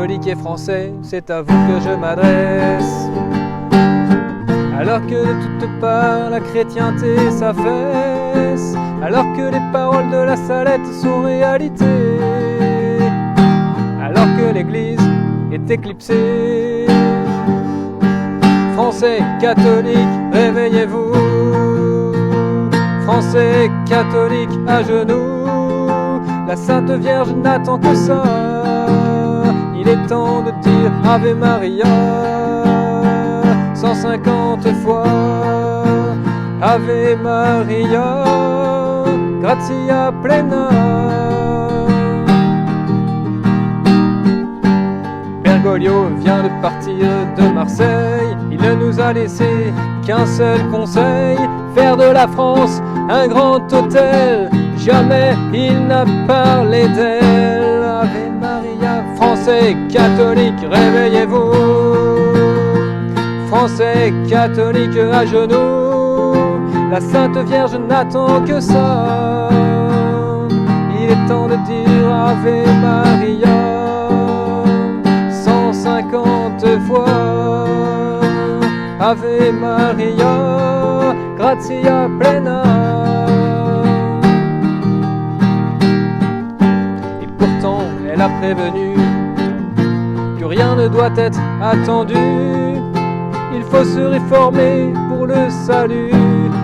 catholiques et français, c'est à vous que je m'adresse. Alors que de toutes parts la chrétienté s'affaisse, alors que les paroles de la Salette sont réalité, alors que l'Église est éclipsée. Français catholiques, réveillez-vous. Français catholiques à genoux, la Sainte Vierge n'attend que ça. Il est temps de dire Ave Maria 150 fois. Ave Maria, gratia plena. Bergoglio vient de partir de Marseille. Il ne nous a laissé qu'un seul conseil: faire de la France un grand hôtel. Jamais il n'a parlé d'elle. Ave Maria, Français catholiques, réveillez-vous. Français catholiques à genoux, la Sainte Vierge n'attend que ça. Il est temps de dire Ave Maria 150 fois. Ave Maria, gratia plena. Et pourtant, elle a prévenu que rien ne doit être attendu. Il faut se réformer pour le salut,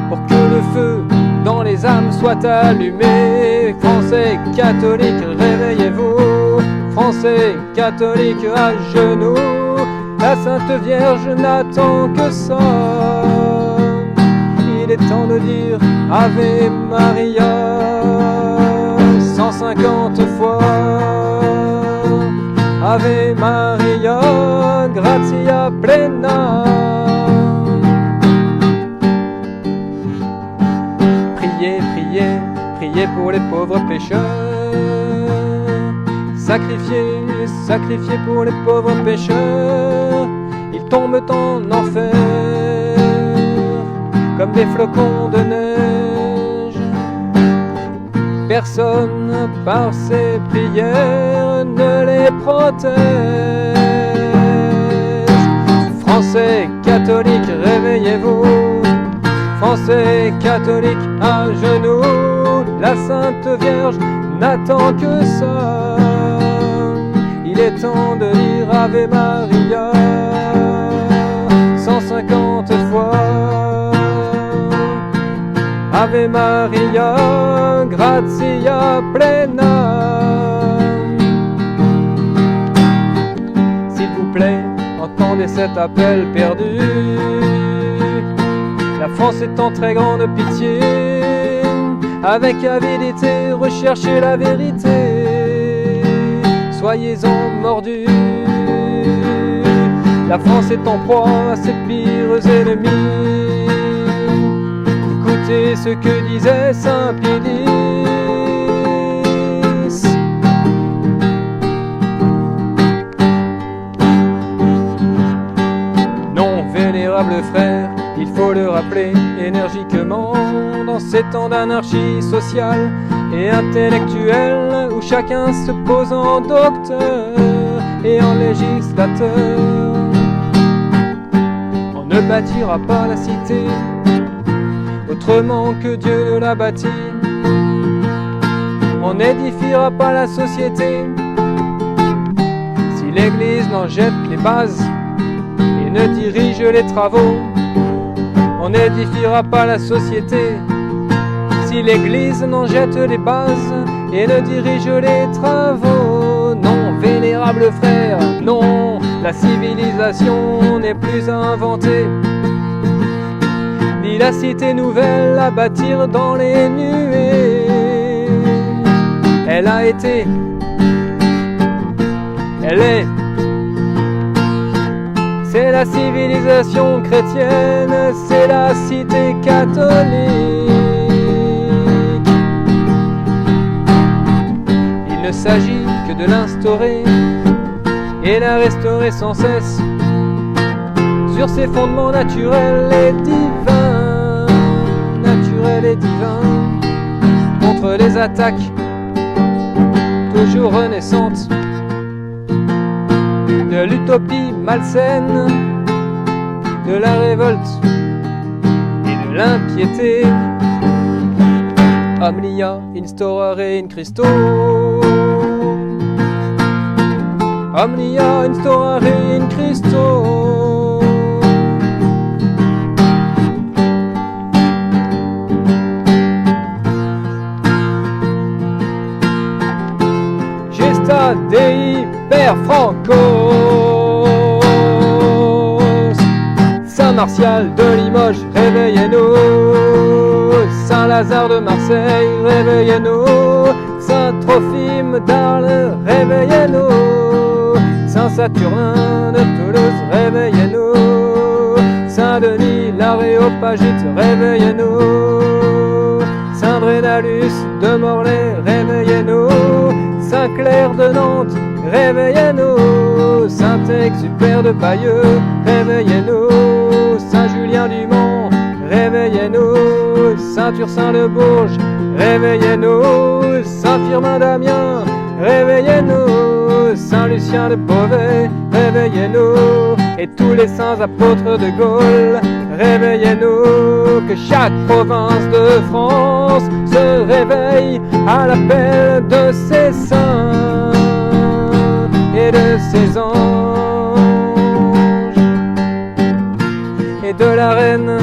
pour que le feu dans les âmes soit allumé. Français catholiques, réveillez-vous. Français catholiques à genoux, la Sainte Vierge n'attend que ça. Il est temps de dire Ave Maria 150 fois. Ave Maria, gratia plena. Priez, priez, priez pour les pauvres pécheurs. Sacrifiez, sacrifiez pour les pauvres pécheurs. Ils tombent en enfer comme des flocons de neige. Personne par ses prières ne les protège. Français catholiques, réveillez-vous. Français catholiques à genoux, la Sainte Vierge n'attend que ça. Il est temps de dire Ave Maria 150 fois. Ave Maria, gratia plena. S'il vous plaît, entendez cet appel perdu. La France est en très grande pitié. Avec avidité, recherchez la vérité. Soyez-en mordus. La France est en proie à ses pires ennemis. Écoutez ce que disait Saint Pédis. Non, vénérable frère, il faut le rappeler énergiquement, dans ces temps d'anarchie sociale et intellectuelle, où chacun se pose en docteur et en législateur. On ne bâtira pas la cité autrement que Dieu ne l'a bâtie. On n'édifiera pas la société si l'Église n'en jette les bases et ne dirige les travaux. On n'édifiera pas la société si l'Église n'en jette les bases et ne dirige les travaux. Non, vénérable frère, non, la civilisation n'est plus à inventer, ni la cité nouvelle à bâtir dans les nuées. Elle a été, elle est, c'est la civilisation chrétienne, c'est la cité catholique. Il ne s'agit que de l'instaurer et la restaurer sans cesse sur ses fondements naturels et divins, naturels et divins, contre les attaques toujours renaissantes de l'utopie malsaine, de la révolte et de l'impiété. Omnia instaurare in Christo, Omnia instaurare in Christo. Gesta Dei per Francos. Saint Martial de Limoges, réveillez-nous. Saint Lazare de Marseille, réveillez-nous. Saint Trophime d'Arles, réveillez-nous. Saint Saturnin de Toulouse, réveillez-nous. Saint Denis l'Aréopagite, réveillez-nous. Saint Brénalus de Morlaix, réveillez-nous. Saint Clair de Nantes, réveillez-nous. Saint Exupère de Bayeux, réveillez-nous. Saint Julien du Mans, réveillez-nous. Saint Ursin de Bourges, réveillez-nous. Saint Firmin d'Amiens, réveillez-nous. Saint Lucien de Beauvais, réveillez-nous. Et tous les saints apôtres de Gaulle, réveillez-nous. Que chaque province de France se réveille à l'appel de ses saints et de ses anges et de la reine